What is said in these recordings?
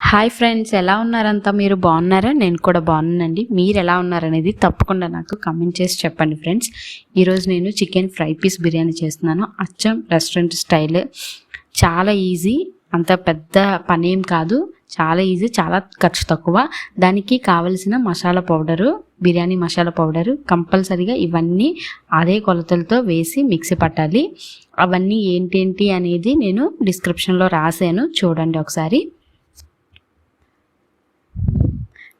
Hi friends, ఎలా ఉన్నారంతా? మీరు బాగున్నారా? నేను కూడా బాగున్నానండి. మీరు ఎలా ఉన్నారనేది తప్పకుండా నాకు కమెంట్ చేసి చెప్పండి ఫ్రెండ్స్. ఈరోజు నేను చికెన్ ఫ్రై పీస్ బిర్యానీ చేస్తున్నాను. అచ్చం రెస్టారెంట్ స్టైల్. చాలా ఈజీ, అంత పెద్ద పనేం కాదు. చాలా ఈజీ, చాలా ఖర్చు తక్కువ. దానికి కావలసిన మసాలా పౌడరు, బిర్యానీ మసాలా పౌడరు కంపల్సరీగా ఇవన్నీ అదే కొలతలతో వేసి మిక్సీ పట్టాలి. అవన్నీ ఏంటేంటి అనేది నేను డిస్క్రిప్షన్లో రాశాను, చూడండి ఒకసారి.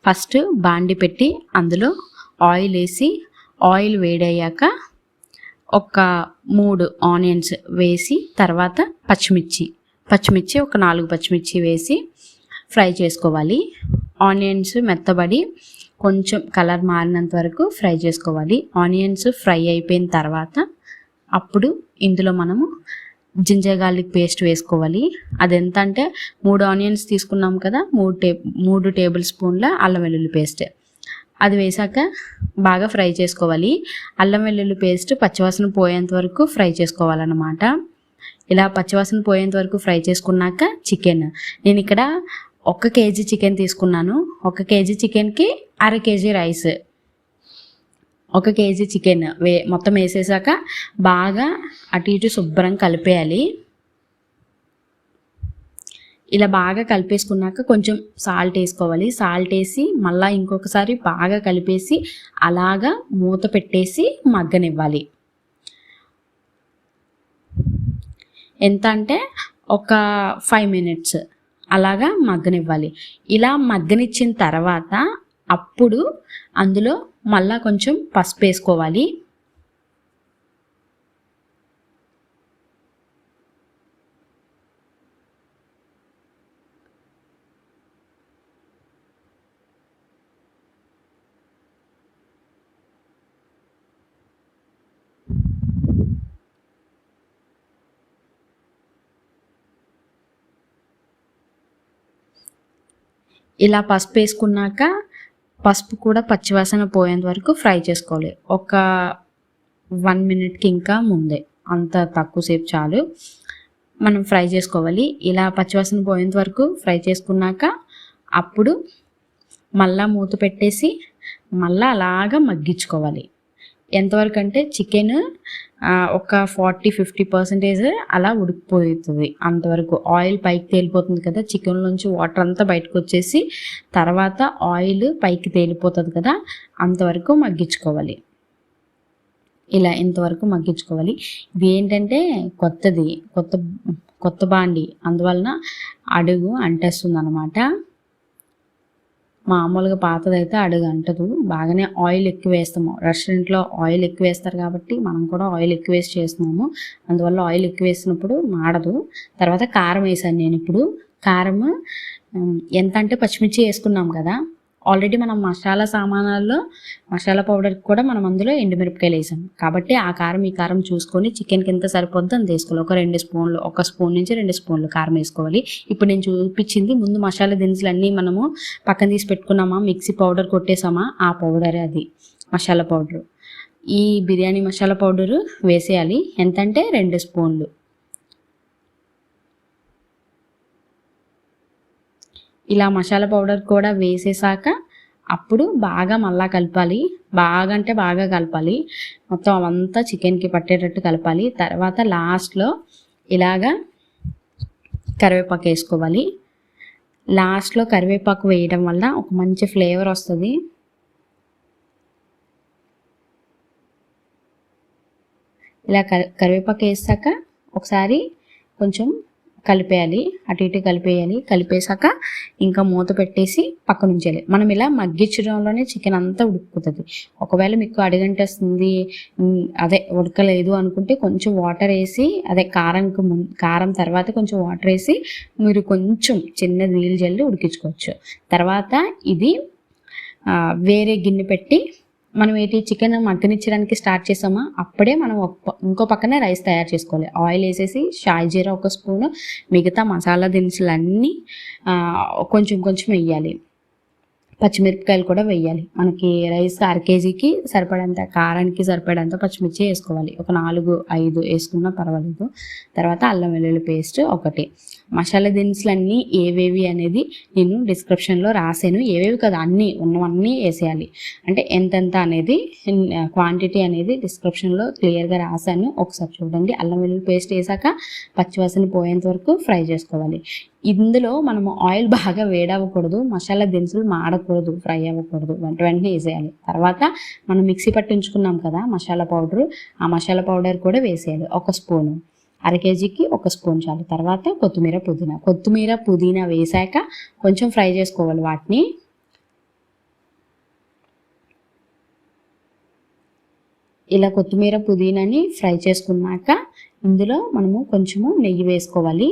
ఫస్ట్ బాండి పెట్టి అందులో ఆయిల్ వేసి, ఆయిల్ వేడయ్యాక ఒక 3 ఆనియన్స్ వేసి, తర్వాత పచ్చిమిర్చి ఒక 4 పచ్చిమిర్చి వేసి ఫ్రై చేసుకోవాలి. ఆనియన్స్ మెత్తబడి కొంచెం కలర్ మారినంత వరకు ఫ్రై చేసుకోవాలి. ఆనియన్స్ ఫ్రై అయిపోయిన తర్వాత అప్పుడు ఇందులో మనము జింజర్ గార్లిక్ పేస్ట్ వేసుకోవాలి. అది ఎంత అంటే 3 ఆనియన్స్ తీసుకున్నాం కదా, 3 టేబుల్ స్పూన్ల అల్లం వెల్లుల్లి పేస్ట్ అది వేసాక బాగా ఫ్రై చేసుకోవాలి. అల్లం వెల్లుల్లి పేస్ట్ పచ్చివాసన పోయేంత వరకు ఫ్రై చేసుకోవాలన్నమాట. ఇలా పచ్చివాసన పోయేంత వరకు ఫ్రై చేసుకున్నాక చికెన్, నేను ఇక్కడ 1 కేజీ చికెన్ తీసుకున్నాను. 1 కేజీ చికెన్కి 1/2 కేజీ రైస్. 1 కేజీ చికెన్ మొత్తం వేసేసాక బాగా అటు ఇటు శుభ్రం కలిపేయాలి. ఇలా బాగా కలిపేసుకున్నాక కొంచెం సాల్ట్ వేసుకోవాలి. సాల్ట్ వేసి మళ్ళీ ఇంకొకసారి బాగా కలిపేసి అలాగా మూత పెట్టేసి మగ్గనివ్వాలి. ఎంత అంటే ఒక 5 మినిట్స్ అలాగా మగ్గనివ్వాలి. ఇలా మగ్గనిచ్చిన తర్వాత అప్పుడు అందులో మళ్ళా కొంచెం పసుపు వేసుకోవాలి. ఇలా పసుపు వేసుకున్నాక పసుపు కూడా పచ్చివాసన పోయేంత వరకు ఫ్రై చేసుకోవాలి. ఒక 1 మినిట్కి ఇంకా ముందే, అంత తక్కువసేపు చాలు మనం ఫ్రై చేసుకోవాలి. ఇలా పచ్చివాసన పోయేంత వరకు ఫ్రై చేసుకున్నాక అప్పుడు మళ్ళా మూత పెట్టేసి మళ్ళీ అలాగా మగ్గించుకోవాలి. ఎంతవరకు అంటే చికెన్ ఒక 40-50% అలా ఉడికిపోతుంది. అంతవరకు ఆయిల్ పైకి తేలిపోతుంది కదా, చికెన్ నుంచి వాటర్ అంతా బయటకు వచ్చేసి తర్వాత ఆయిల్ పైకి తేలిపోతుంది కదా, అంతవరకు మగ్గించుకోవాలి. ఇలా ఇంతవరకు మగ్గించుకోవాలి. ఇది ఏంటంటే కొత్త బాండి, అందువలన అడుగు అంటేస్తుంది అనమాట. మామూలుగా పాతదైతే అడుగు అంటదు. బాగానే ఆయిల్ ఎక్కువ వేస్తాము, రెస్టారెంట్లో ఆయిల్ ఎక్కువ వేస్తారు కాబట్టి మనం కూడా ఆయిల్ ఎక్కువ వేసి చేస్తున్నాము. అందువల్ల ఆయిల్ ఎక్కువ వేసినప్పుడు మాడదు. తర్వాత కారం వేసాను నేను. ఇప్పుడు కారం ఎంత అంటే పచ్చిమిర్చి వేసుకున్నాం కదా, ఆల్రెడీ మనం మసాలా సామానాల్లో మసాలా పౌడర్కి కూడా మనం అందులో ఎండుమిరపకాయలు వేసాం కాబట్టి ఆ కారం ఈ కారం చూసుకొని చికెన్కి ఎంత సరిపోద్దో అంత వేసుకోవాలి. ఒక 2 స్పూన్లు, 1 స్పూన్ నుంచి 2 స్పూన్లు కారం వేసుకోవాలి. ఇప్పుడు నేను చూపించింది ముందు మసాలా దినుసులు అన్నీ మనము పక్కన తీసి పెట్టుకున్నామా, మిక్సీ పౌడర్ కొట్టేసామా, ఆ పౌడరే అది మసాలా పౌడరు. ఈ బిర్యానీ మసాలా పౌడరు వేసేయాలి. ఎంతంటే 2 స్పూన్లు. ఇలా మసాలా పౌడర్ కూడా వేసేసాక అప్పుడు బాగా మళ్ళా కలపాలి. బాగా అంటే బాగా కలపాలి. మొత్తం అవంతా చికెన్కి పట్టేటట్టు కలపాలి. తర్వాత లాస్ట్లో ఇలాగా కరివేపాకు వేసుకోవాలి. లాస్ట్లో కరివేపాకు వేయడం వల్ల ఒక మంచి ఫ్లేవర్ వస్తుంది. ఇలా కరివేపాకు వేసాక ఒకసారి కొంచెం కలిపేయాలి, అటు ఇటు కలిపేయాలి. కలిపేసాక ఇంకా మూత పెట్టేసి పక్కన ఉంచేయాలి. మనం ఇలా మగ్గించడంలోనే చికెన్ అంతా ఉడికిపోతుంది. ఒకవేళ మీకు అడుగంటేస్తుంది, అదే ఉడకలేదు అనుకుంటే కొంచెం వాటర్ వేసి, అదే కారం తర్వాత కొంచెం వాటర్ వేసి మీరు కొంచెం చిన్న నీళ్ళు జల్లి ఉడికించుకోవచ్చు. తర్వాత ఇది వేరే గిన్నె పెట్టి మనం చికెన్ మగ్గనిచ్చడానికి స్టార్ట్ చేసామా అప్పుడే మనం ఇంకో పక్కనే రైస్ తయారు చేసుకోవాలి. ఆయిల్ వేసేసి షాయి జీరా 1 స్పూను, మిగతా మసాలా దినుసులన్నీ కొంచెం కొంచెం వేయాలి. పచ్చిమిరపకాయలు కూడా వేయాలి. మనకి రైస్ 1/2 కేజీకి సరిపడంత కారానికి సరిపడంత పచ్చిమిర్చి వేసుకోవాలి. ఒక 4, 5 వేసుకున్నా పర్వాలేదు. తర్వాత అల్లం వెల్లుల్లి పేస్ట్ ఒకటి. మసాలా దినుసులన్నీ ఏవేవి అనేది నేను డిస్క్రిప్షన్లో రాసాను. ఏవేవి కదా అన్నీ ఉన్నవన్నీ వేసేయాలి. అంటే ఎంతెంత అనేది క్వాంటిటీ అనేది డిస్క్రిప్షన్లో క్లియర్గా రాశాను. ఒకసారి చూడండి. అల్లం వెల్లుల్లి పేస్ట్ వేసాక పచ్చివాసన పోయేంత వరకు ఫ్రై చేసుకోవాలి. ఇందులో మనము ఆయిల్ బాగా వేడవ్వకూడదు, మసాలా దినుసులు మాడకూడదు, ఫ్రై అవ్వకూడదు, వెంటనే వేసేయాలి. తర్వాత మనం మిక్సీ పట్టించుకున్నాం కదా మసాలా పౌడరు, ఆ మసాలా పౌడర్ కూడా వేసేయాలి. 1 స్పూను, 1/2 కేజీకి 1 స్పూన్ చాలు. తర్వాత కొత్తిమీర పుదీనా వేసాక కొంచెం ఫ్రై చేసుకోవాలి వాటిని. ఇలా కొత్తిమీర పుదీనాని ఫ్రై చేసుకున్నాక ఇందులో మనము కొంచెము నెయ్యి వేసుకోవాలి.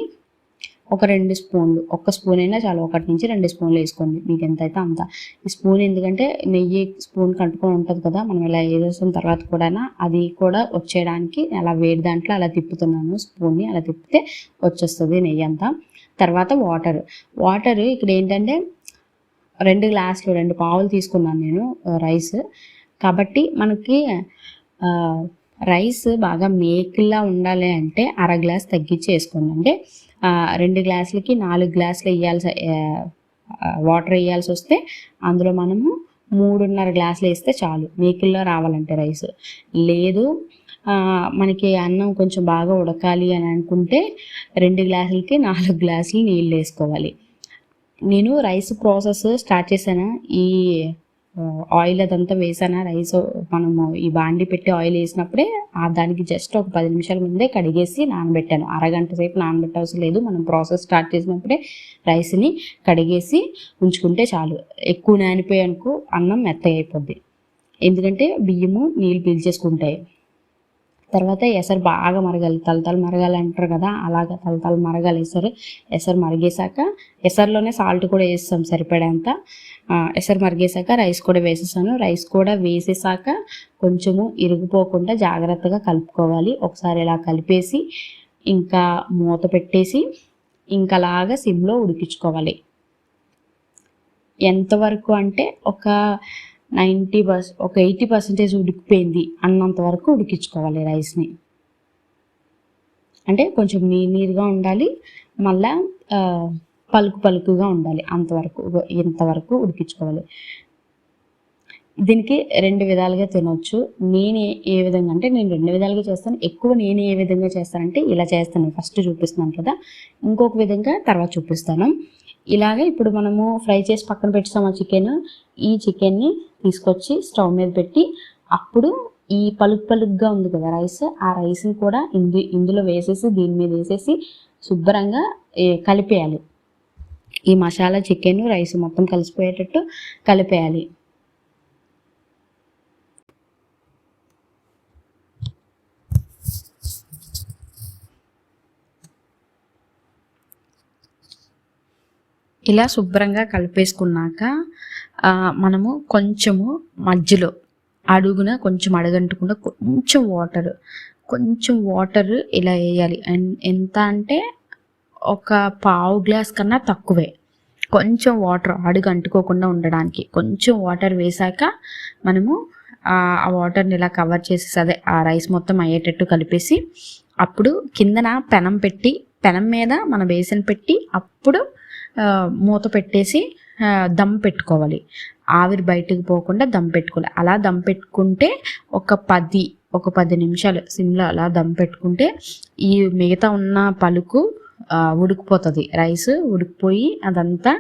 ఒక 2 స్పూన్లు, 1 స్పూన్ అయినా చాలు, 1 నుంచి 2 స్పూన్లు వేసుకోండి మీకు ఎంత అయితే అంత. ఈ స్పూన్ ఎందుకంటే నెయ్యి స్పూన్ కట్టుకొని ఉంటుంది కదా, మనం ఇలా వేసేసిన తర్వాత కూడా అది కూడా వచ్చేయడానికి అలా వేడి దాంట్లో అలా తిప్పుతున్నాను. స్పూన్ని అలా తిప్పితే వచ్చేస్తుంది నెయ్యి అంతా. తర్వాత వాటర్ ఇక్కడ ఏంటంటే 2 గ్లాసులు 2 పావులు తీసుకున్నాను నేను రైస్. కాబట్టి మనకి రైస్ బాగా మేకిల్లా ఉండాలి అంటే 1/2 గ్లాస్ తగ్గించి వేసుకోండి. అంటే 2 గ్లాసులకి 4 గ్లాసులు వాటర్ వేయాల్సి వస్తే అందులో మనము 3.5 గ్లాసులు వేస్తే చాలు మేకిల్లో రావాలంటే రైస్. లేదు మనకి అన్నం కొంచెం బాగా ఉడకాలి అని అనుకుంటే 2 గ్లాసులకి 4 గ్లాసులు నీళ్ళు వేసుకోవాలి. నేను రైస్ ప్రాసెస్ స్టార్ట్ చేశాను. ఈ ఆయిల్ అదంతా వేసాను. రైస్ మనము ఈ బాండి పెట్టి ఆయిల్ వేసినప్పుడే దానికి జస్ట్ ఒక 10 నిమిషాల ముందే కడిగేసి నానబెట్టాను. అరగంట సేపు నానబెట్టవసరం లేదు. మనం ప్రాసెస్ స్టార్ట్ చేసినప్పుడే రైస్ని కడిగేసి ఉంచుకుంటే చాలు. ఎక్కువ నానిపోయి అనుకో అన్నం మెత్తగా అయిపోద్ది, ఎందుకంటే బియ్యము నీళ్ళు పీల్చేసుకుంటాయి. తర్వాత ఎసరు బాగా మరగాలి, తలతలు మరగాలి అంటారు కదా, అలాగా తలతలు మరగాలి ఎసరు మరిగేసాక ఎసరులోనే సాల్ట్ కూడా వేస్తాం సరిపడేంత. ఎసరు మరిగేసాక రైస్ కూడా వేసేసాను. రైస్ కూడా వేసేసాక కొంచెము ఇరిగిపోకుండా జాగ్రత్తగా కలుపుకోవాలి. ఒకసారి ఇలా కలిపేసి ఇంకా మూత పెట్టేసి ఇంకలాగా సిమ్లో ఉడికించుకోవాలి. ఎంతవరకు అంటే ఒక 80% ఉడికిపోయింది అన్నంత వరకు ఉడికించుకోవాలి రైస్ని. అంటే కొంచెం నీరుగా ఉండాలి, మళ్ళా పలుకుగా ఉండాలి, ఇంతవరకు ఉడికించుకోవాలి. దీనికి 2 విధాలుగా తినవచ్చు. నేను ఏ విధంగా అంటే నేను 2 విధాలుగా చేస్తాను. ఎక్కువ నేను ఏ విధంగా చేస్తానంటే ఇలా చేస్తాను. ఫస్ట్ చూపిస్తున్నాను కదా, ఇంకొక విధంగా తర్వాత చూపిస్తాను. ఇలాగే ఇప్పుడు మనము ఫ్రై చేసి పక్కన పెట్టాము చికెన్. ఈ చికెన్ని తీసుకొచ్చి స్టవ్ మీద పెట్టి అప్పుడు ఈ పలుకుగా ఉంది కదా రైస్, ఆ రైస్ని కూడా ఇందులో వేసేసి దీని మీద వేసేసి శుభ్రంగా కలిపేయాలి. ఈ మసాలా చికెన్ రైస్ మొత్తం కలిసిపోయేటట్టు కలిపేయాలి. ఇలా శుభ్రంగా కలిపేసుకున్నాక మనము కొంచెము మధ్యలో అడుగున కొంచెం అడగంటకుండా కొంచెం వాటర్ ఇలా వేయాలి. ఎంత అంటే ఒక పావు గ్లాస్ కన్నా తక్కువే. కొంచెం వాటర్ అడుగు అంటుకోకుండా ఉండడానికి కొంచెం వాటర్ వేసాక మనము ఆ వాటర్ని ఇలా కవర్ చేసేసి ఆ రైస్ మొత్తం అయ్యేటట్టు కలిపేసి అప్పుడు కిందన పెనం మీద మన బేసన్ పెట్టి అప్పుడు మూత పెట్టేసి దమ్ పెట్టుకోవాలి. ఆవిరి బయటకు పోకుండా దమ్ పెట్టుకోవాలి. అలా దమ్ పెట్టుకుంటే ఒక 10 నిమిషాలు సిమ్లో అలా దమ్ పెట్టుకుంటే ఈ మిగతా ఉన్న పలుకు ఉడికిపోతుంది. రైస్ ఉడికిపోయి అదంతా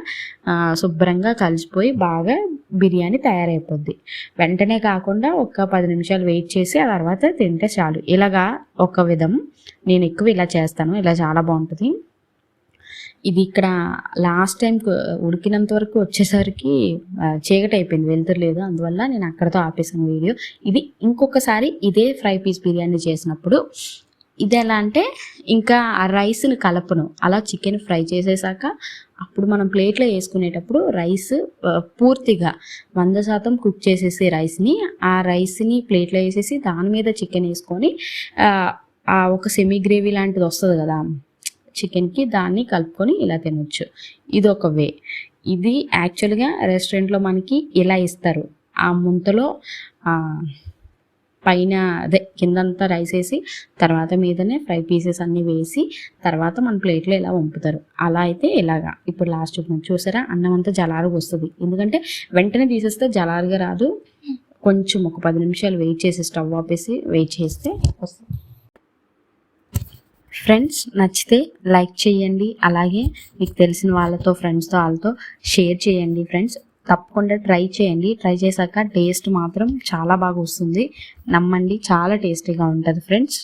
శుభ్రంగా కలిసిపోయి బాగా బిర్యానీ తయారైపోద్ది. వెంటనే కాకుండా ఒక 10 నిమిషాలు వెయిట్ చేసి ఆ తర్వాత తింటే చాలు. ఇలాగా ఒక విధం. నేను ఎక్కువ ఇలా చేస్తాను. ఇలా చాలా బాగుంటుంది. ఇది ఇక్కడ లాస్ట్ టైం ఉడికినంత వరకు వచ్చేసరికి చీకటి అయిపోయింది, వెళ్తులేదు. అందువల్ల నేను అక్కడితో ఆపేసాను వీడియో. ఇది ఇంకొకసారి ఇదే ఫ్రై పీస్ బిర్యానీ చేసినప్పుడు ఇది ఎలా అంటే ఇంకా ఆ రైస్ని కలపను. అలా చికెన్ ఫ్రై చేసేసాక అప్పుడు మనం ప్లేట్లో వేసుకునేటప్పుడు రైస్ పూర్తిగా 100% కుక్ చేసేసి ఆ రైస్ని ప్లేట్లో వేసేసి దాని మీద చికెన్ వేసుకొని ఒక సెమీ గ్రేవీ లాంటిది వస్తుంది కదా చికెన్కి, దాన్ని కలుపుకొని ఇలా తినొచ్చు. ఇది ఒక వే. ఇది యాక్చువల్గా రెస్టారెంట్లో మనకి ఇలా ఇస్తారు. ఆ ముంతలో పైన అదే కిందంతా రైస్ వేసి తర్వాత మీదనే ఫ్రై పీసెస్ అన్నీ వేసి తర్వాత మన ప్లేట్లో ఇలా వంపుతారు. అలా అయితే ఇలాగా ఇప్పుడు లాస్ట్ చూసారా అన్నం అంతా జలారుగా వస్తుంది. ఎందుకంటే వెంటనే తీసేస్తే జలారుగా రాదు. కొంచెం ఒక 10 నిమిషాలు వెయిట్ చేసి స్టవ్ ఆపేసి వెయిట్ చేస్తే వస్తుంది. ఫ్రెండ్స్ నచ్చితే లైక్ చేయండి, అలాగే మీకు తెలిసిన వాళ్ళతో ఫ్రెండ్స్తో వాళ్ళతో షేర్ చేయండి. ఫ్రెండ్స్ తప్పకుండా ట్రై చేయండి. ట్రై చేశాక టేస్ట్ మాత్రం చాలా బాగా వస్తుంది, నమ్మండి, చాలా టేస్టీగా ఉంటుంది ఫ్రెండ్స్.